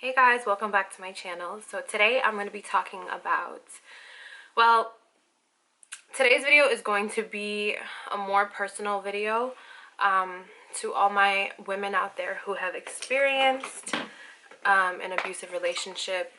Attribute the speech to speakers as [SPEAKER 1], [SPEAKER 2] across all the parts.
[SPEAKER 1] Hey guys, welcome back to my channel. So today I'm going to be talking about, well, today's video is going to be a more personal video to all my women out there who have experienced an abusive relationship,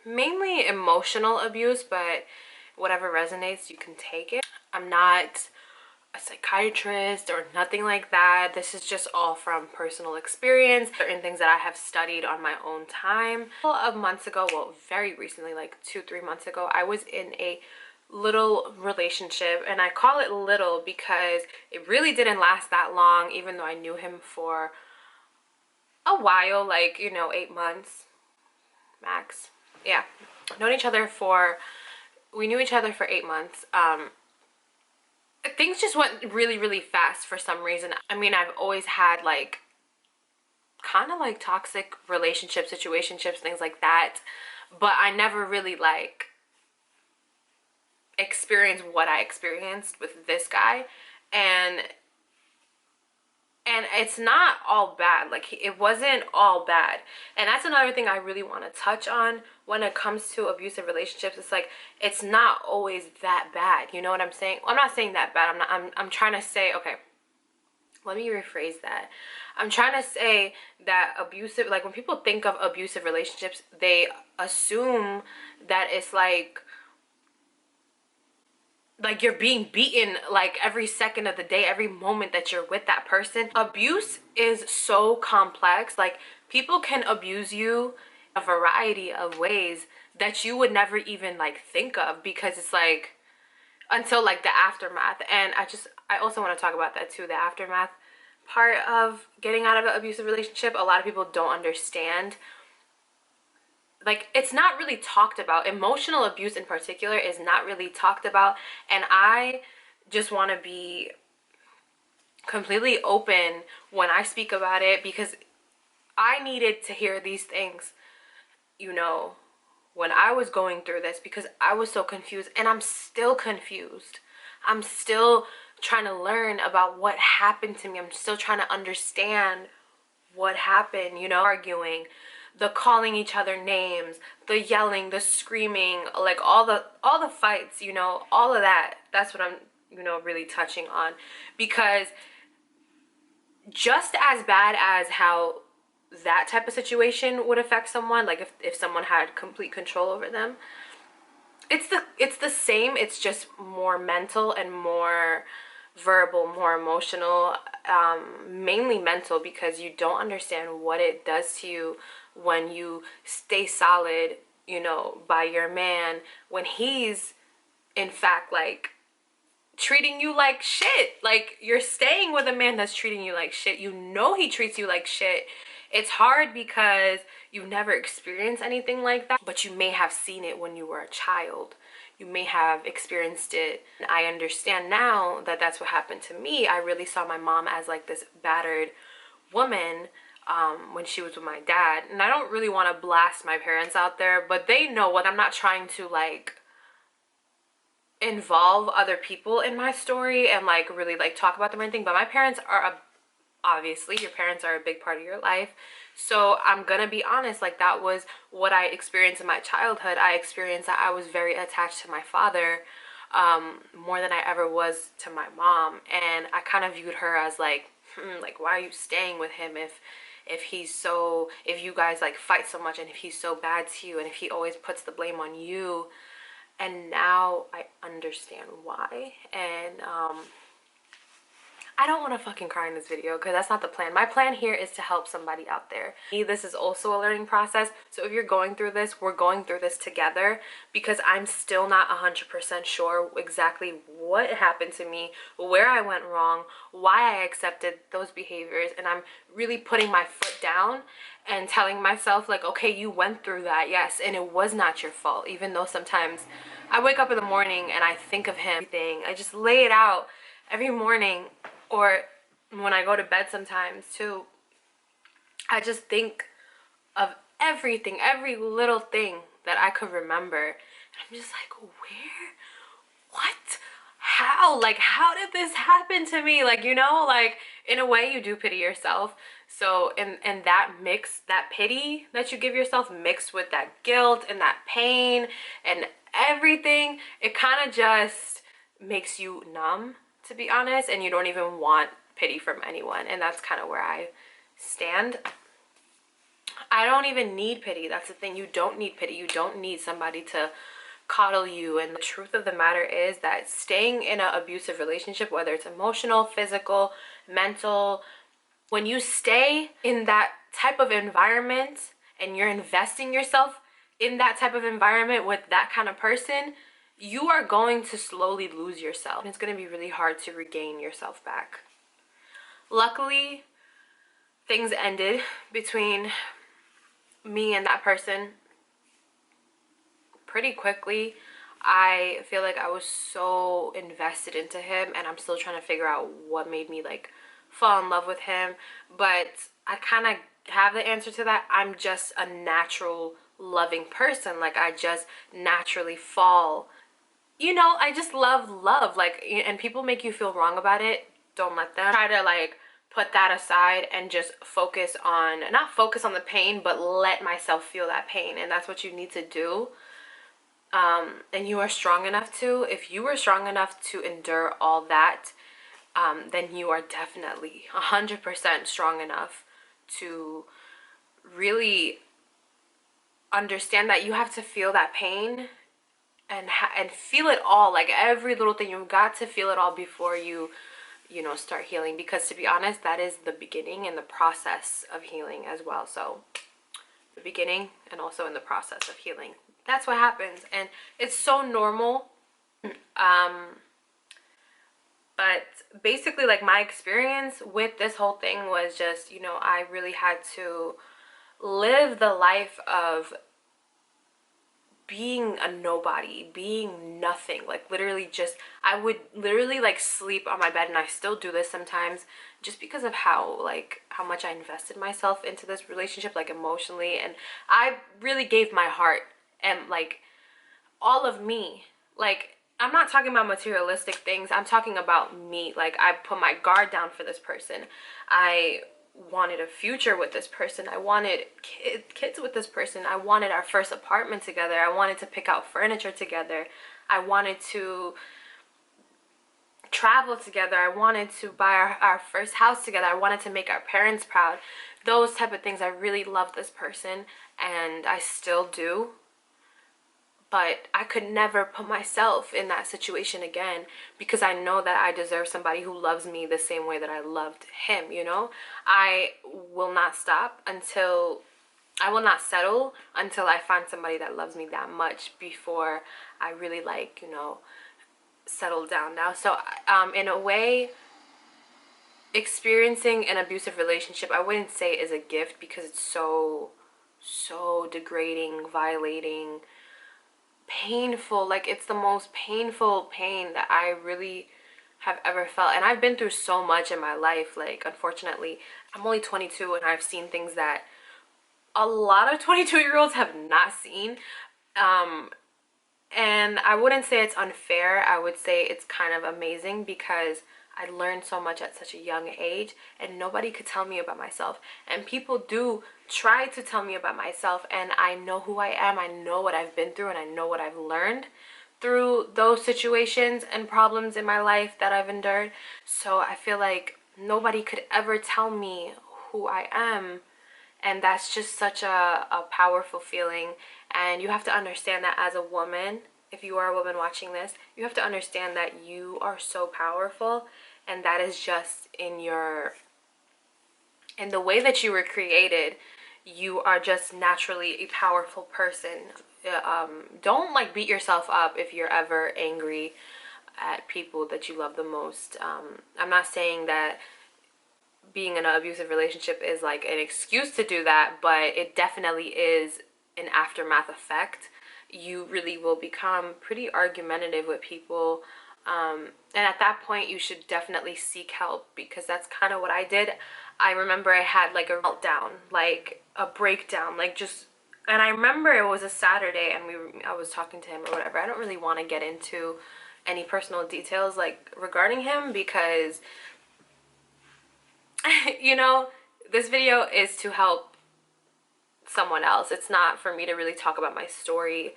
[SPEAKER 1] mainly emotional abuse, but whatever resonates, you can take it. I'm not a psychiatrist or nothing like that. This is just all from personal experience, certain things that I have studied on my own time. A couple of months ago, well, very recently, like 2-3 months ago, I was in a little relationship, and I call it little because it really didn't last that long, even though I knew him for a while, like, 8 months max. Yeah, we knew each other for 8 months. Things just went really, really fast for some reason. I mean, I've always had like kind of like toxic relationships, situationships, things like that, but I never really like experienced what I experienced with this guy. And it's not all bad. Like, it wasn't all bad. And that's another thing I really want to touch on when it comes to abusive relationships. It's like, it's not always that bad. You know what I'm saying? Well, I'm not saying that bad. I'm trying to say, okay, let me rephrase that. I'm trying to say that abusive, like when people think of abusive relationships, they assume that it's like you're being beaten like every second of the day, every moment that you're with that person. Abuse is so complex. Like, people can abuse you a variety of ways that you would never even like think of, because it's like until like the aftermath. And I also want to talk about that too, the aftermath part of getting out of an abusive relationship. A lot of people don't understand, like, it's not really talked about. Emotional abuse in particular is not really talked about, and I just want to be completely open when I speak about it, because I needed to hear these things, when I was going through this, because I was so confused, and I'm still confused. I'm still trying to learn about what happened to me. I'm still trying to understand what happened, arguing, the calling each other names, the yelling, the screaming, like all the fights, all of that. That's what I'm, really touching on, because just as bad as how that type of situation would affect someone, like if someone had complete control over them, it's the same. It's just more mental and more verbal, more emotional, mainly mental, because you don't understand what it does to you when you stay solid, by your man, when he's in fact like treating you like shit. Like, you're staying with a man that's treating you like shit. He treats you like shit. It's hard because you've never experienced anything like that, but you may have seen it when you were a child. You may have experienced it. I understand now that that's what happened to me. I really saw my mom as like this battered woman when she was with my dad. And I don't really want to blast my parents out there, but they know what. I'm not trying to like involve other people in my story and like really like talk about them or anything, but my parents are obviously, your parents are a big part of your life. So I'm gonna be honest, like, that was what I experienced in my childhood. I experienced that I was very attached to my father, more than I ever was to my mom. And I kind of viewed her as like, like, why are you staying with him if you guys like fight so much, and if he's so bad to you, and if he always puts the blame on you. And now I understand why. And I don't want to fucking cry in this video, because that's not the plan. My plan here is to help somebody out there. This is also a learning process. So if you're going through this, we're going through this together, because I'm still not 100% sure exactly what happened to me, where I went wrong, why I accepted those behaviors. And I'm really putting my foot down and telling myself, like, okay, you went through that, yes, and it was not your fault. Even though sometimes I wake up in the morning and I think of him, I just lay it out every morning, or when I go to bed sometimes too. I just think of everything, every little thing that I could remember. And I'm just like, where? What? How? Like, how did this happen to me? Like, like, in a way you do pity yourself. So and that mix, that pity that you give yourself mixed with that guilt and that pain and everything, it kind of just makes you numb, to be honest, and you don't even want pity from anyone. And that's kind of where I stand. I don't even need pity. That's the thing. You don't need pity. You don't need somebody to coddle you. And the truth of the matter is that staying in an abusive relationship, whether it's emotional, physical, mental, when you stay in that type of environment and you're investing yourself in that type of environment with that kind of person, you are going to slowly lose yourself. And it's going to be really hard to regain yourself back. Luckily, things ended between me and that person pretty quickly. I feel like I was so invested into him, and I'm still trying to figure out what made me like fall in love with him. But I kind of have the answer to that. I'm just a natural loving person. Like, I just naturally fall. You know, I just love love. Like, and people make you feel wrong about it. Don't let them try to like put that aside and just focus on, not focus on the pain, but let myself feel that pain. And that's what you need to do. And you are strong enough to. If you were strong enough to endure all that, then you are definitely 100% strong enough to really understand that you have to feel that pain and feel it all, like every little thing. You've got to feel it all before you know, start healing, because to be honest, that is the beginning and the process of healing as well. So the beginning and also in the process of healing, that's what happens. And it's so normal. But basically, like, my experience with this whole thing was just, you know, I really had to live the life of being a nobody, being nothing. Like, literally just, I would literally like sleep on my bed, and I still do this sometimes, just because of how much I invested myself into this relationship, like emotionally. And I really gave my heart and like all of me. Like, I'm not talking about materialistic things. I'm talking about me. Like, I put my guard down for this person. I wanted a future with this person. I wanted kids with this person. I wanted our first apartment together. I wanted to pick out furniture together. I wanted to travel together. I wanted to buy our first house together. I wanted to make our parents proud. Those type of things. I really loved this person, and I still do. But I could never put myself in that situation again, because I know that I deserve somebody who loves me the same way that I loved him, you know? I will not stop until, I will not settle until I find somebody that loves me that much before I really, like, you know, settle down now. So in a way, experiencing an abusive relationship, I wouldn't say is a gift, because it's so degrading, violating, painful. Like, it's the most painful pain that I really have ever felt. And I've been through so much in my life. Like, unfortunately, I'm only 22, and I've seen things that a lot of 22-year-olds have not seen. And I wouldn't say it's unfair. I would say it's kind of amazing, because I learned so much at such a young age, and nobody could tell me about myself. And people do try to tell me about myself, and I know who I am. I know what I've been through, and I know what I've learned through those situations and problems in my life that I've endured. So I feel like nobody could ever tell me who I am. And that's just such a powerful feeling. And you have to understand that as a woman, if you are a woman watching this, you have to understand that you are so powerful, and that is just in the way that you were created. You are just naturally a powerful person. Don't like beat yourself up if you're ever angry at people that you love the most. I'm not saying that being in an abusive relationship is like an excuse to do that, but it definitely is an aftermath effect. You really will become pretty argumentative with people, and at that point you should definitely seek help, because that's kind of what I did. I remember I had like a meltdown, like a breakdown, like just, and I remember it was a Saturday, and I was talking to him or whatever. I don't really want to get into any personal details like regarding him, because you know, this video is to help someone else. It's not for me to really talk about my story.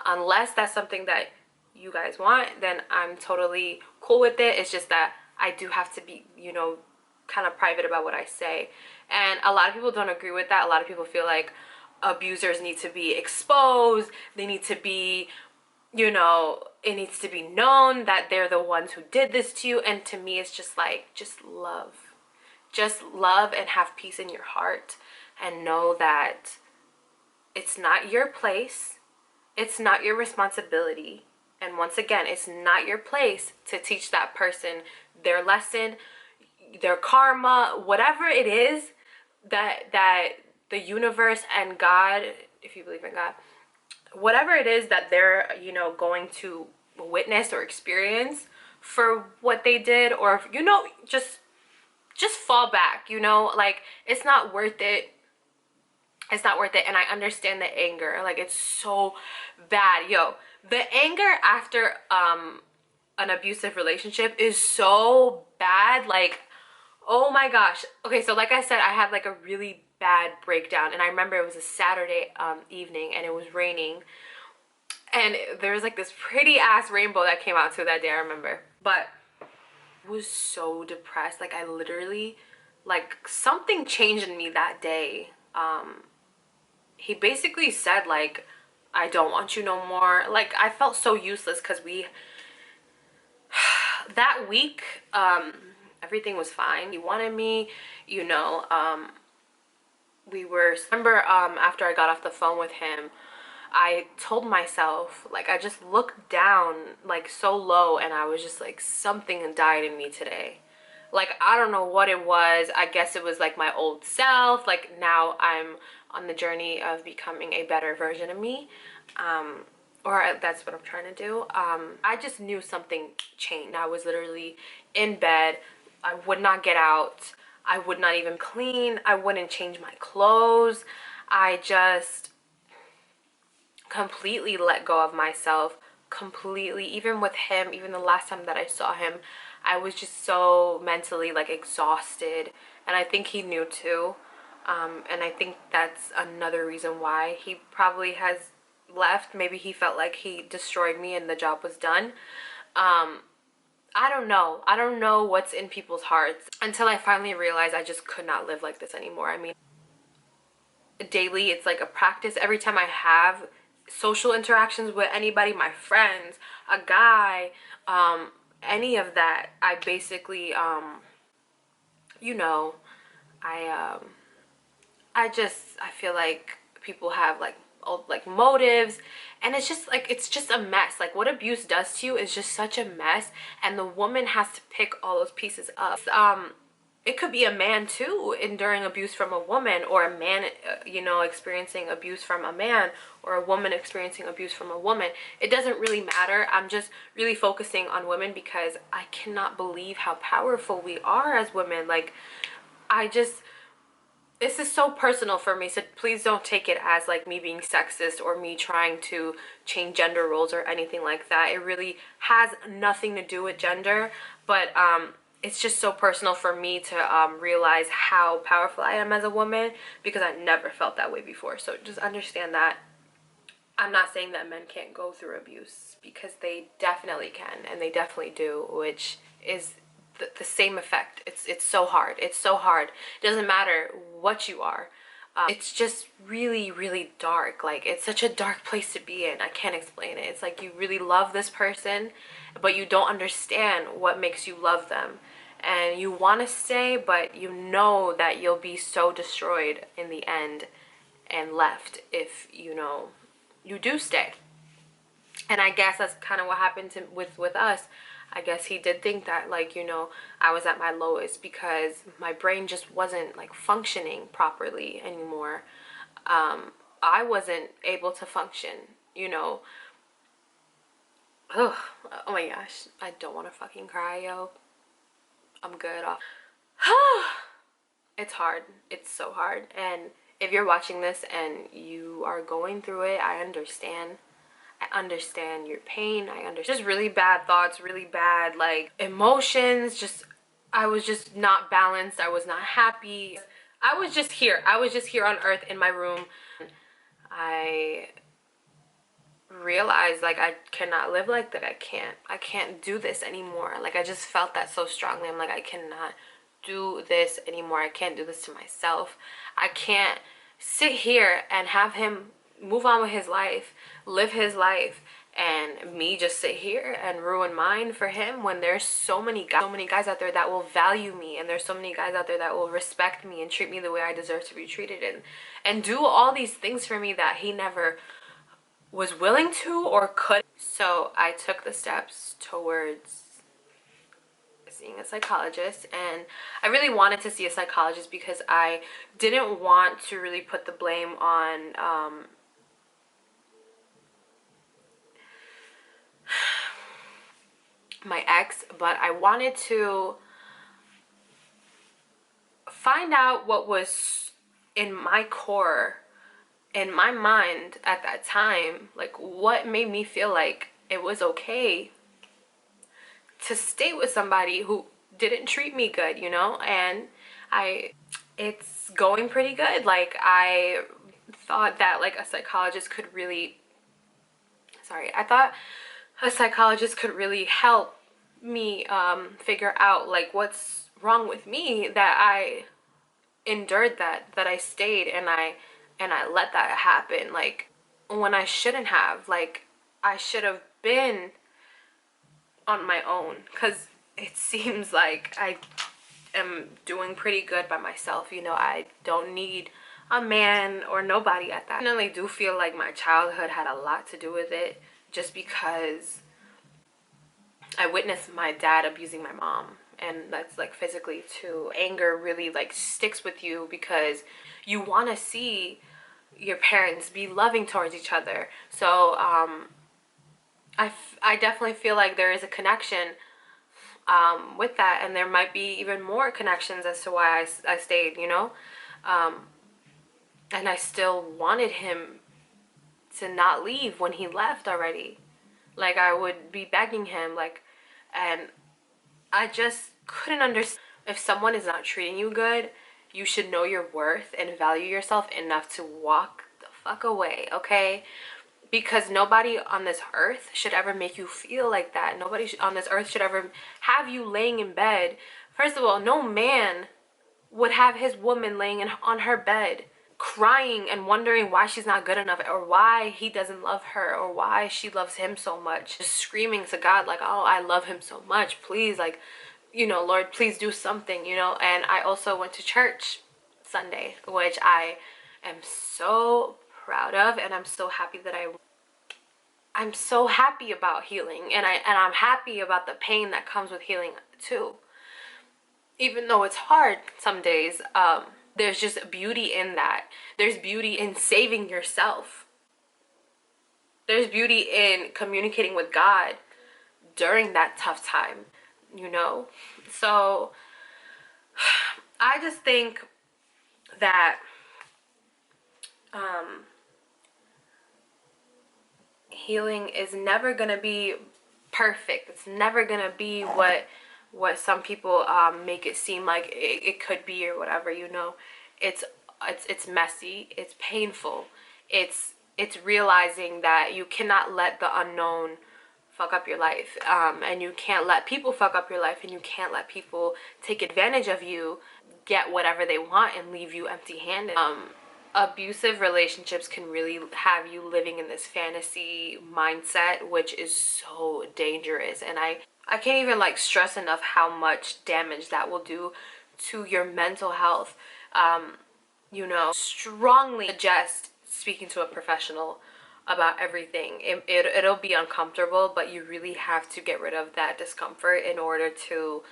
[SPEAKER 1] Unless that's something that you guys want, then I'm totally cool with it. It's just that I do have to be, you know, kind of private about what I say. And a lot of people don't agree with that. A lot of people feel like abusers need to be exposed. They need to be, you know, it needs to be known that they're the ones who did this to you. And to me, it's just like, just love. Just love and have peace in your heart and know that it's not your place. It's not your responsibility. And once again, it's not your place to teach that person their lesson, their karma, whatever it is that the universe and God, if you believe in God, whatever it is that they're, you know, going to witness or experience for what they did, or, you know, just fall back, you know, like, it's not worth it. It's not worth it. And I understand the anger. Like, it's so bad. Yo, the anger after an abusive relationship is so bad. Like, oh my gosh. Okay, so like I said, I had like a really bad breakdown, and I remember it was a Saturday evening, and it was raining, and there was like this pretty ass rainbow that came out too that day, I remember. But I was so depressed. Like, I literally, like, something changed in me that day. He basically said, like, I don't want you no more. Like, I felt so useless because that week, everything was fine. He wanted me, you know, remember, after I got off the phone with him, I told myself, like, I just looked down, like, so low, and I was just like, something died in me today. Like, I don't know what it was. I guess it was like my old self. Like, now I'm on the journey of becoming a better version of me. Or that's what I'm trying to do. I just knew something changed. I was literally in bed. I would not get out. I would not even clean. I wouldn't change my clothes. I just completely let go of myself. Completely. Even with him, even the last time that I saw him, I was just so mentally, like, exhausted. And I think he knew too. And I think that's another reason why he probably has left. Maybe he felt like he destroyed me and the job was done. I don't know. I don't know what's in people's hearts until I finally realized I just could not live like this anymore. I mean, daily, it's like a practice. Every time I have social interactions with anybody, my friends, a guy, any of that, I basically, you know, I feel like people have like motives, and it's just like, it's just a mess. Like, what abuse does to you is just such a mess, and the woman has to pick all those pieces up. It could be a man too enduring abuse from a woman, or a man, you know, experiencing abuse from a man, or a woman experiencing abuse from a woman. It doesn't really matter. I'm just really focusing on women because I cannot believe how powerful we are as women. Like, this is so personal for me, so please don't take it as like me being sexist or me trying to change gender roles or anything like that. It really has nothing to do with gender, but it's just so personal for me to realize how powerful I am as a woman, because I never felt that way before. So just understand that. I'm not saying that men can't go through abuse, because they definitely can, and they definitely do, which is the same effect. It's so hard. It's so hard. It doesn't matter what you are. It's just really, really dark. Like, it's such a dark place to be in. I can't explain it. It's like you really love this person, but you don't understand what makes you love them. And you want to stay, but you know that you'll be so destroyed in the end and left if, you know, you do stay. And I guess that's kind of what happened with us. I guess he did think that, like, you know, I was at my lowest because my brain just wasn't like functioning properly anymore. I wasn't able to function, you know. Ugh. Oh my gosh, I don't want to fucking cry, yo. I'm good off. It's hard. It's so hard. And if you're watching this and you are going through it, I understand. I understand your pain. I understand just really bad thoughts, really bad like emotions. Just, I was just not balanced. I was not happy. I was just here. I was just here on earth in my room. I realized like I cannot live like that. I can't do this anymore. Like I just felt that so strongly. I'm like, I cannot do this anymore. I can't do this to myself. I can't sit here and have him move on with his life, live his life, and me just sit here and ruin mine for him when there's so many guys out there that will value me, and there's so many guys out there that will respect me and treat me the way I deserve to be treated, and do all these things for me that he never was willing to or could. So I took the steps towards seeing a psychologist, and I really wanted to see a psychologist because I didn't want to really put the blame on my ex, but I wanted to find out what was in my core, in my mind at that time, like what made me feel like it was okay to stay with somebody who didn't treat me good, you know? And it's going pretty good. Like I thought that like a psychologist could really, I thought a psychologist could really help me figure out like what's wrong with me, that I endured that I stayed and I let that happen, like when I shouldn't have. Like I should have been on my own, because it seems like I am doing pretty good by myself. You know, I don't need a man or nobody at that. I definitely do feel like my childhood had a lot to do with it, just because I witnessed my dad abusing my mom, and that's like physically too. Anger really like sticks with you because you want to see your parents be loving towards each other. So I definitely feel like there is a connection with that, and there might be even more connections as to why I stayed, you know. And I still wanted him to not leave when he left already. Like I would be begging him, like, and I just couldn't understand. If someone is not treating you good, you should know your worth and value yourself enough to walk the fuck away, okay? Because nobody on this earth should ever make you feel like that. Nobody on this earth should ever have you laying in bed. First of all, no man would have his woman laying on her bed crying and wondering why she's not good enough, or why he doesn't love her, or why she loves him so much, just screaming to God like, oh, I love him so much, please, like, you know, Lord, please do something, you know. And I also went to church Sunday, which I am so proud of, and I'm so happy that I'm so happy about healing, and I'm happy about the pain that comes with healing too. Even though it's hard some days, there's just beauty in that. There's beauty in saving yourself. There's beauty in communicating with God during that tough time, you know? So I just think that healing is never gonna be perfect. It's never gonna be what some people make it seem like it could be, or whatever, you know. It's messy, it's painful, it's realizing that you cannot let the unknown fuck up your life, and you can't let people fuck up your life, and you can't let people take advantage of you, get whatever they want, and leave you empty-handed. Abusive relationships can really have you living in this fantasy mindset, which is so dangerous. And I can't even like stress enough how much damage that will do to your mental health. You know, strongly suggest speaking to a professional about everything. It'll be uncomfortable, but you really have to get rid of that discomfort in order to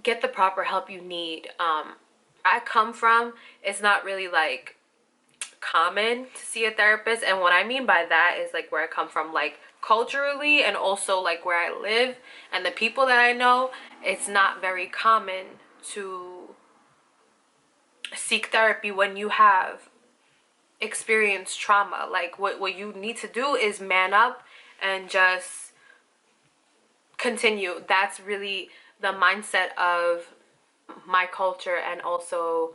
[SPEAKER 1] get the proper help you need. I come from, it's not really like common to see a therapist, and what I mean by that is like where I come from, like culturally, and also like where I live and the people that I know, it's not very common to seek therapy when you have experienced trauma. Like what you need to do is man up and just continue. That's really the mindset of my culture, and also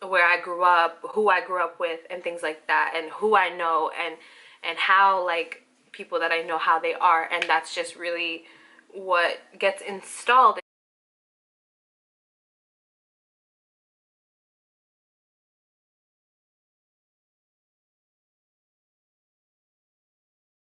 [SPEAKER 1] where I grew up, who I grew up with, and things like that, and who I know, and how, like, people that I know, how they are. And that's just really what gets installed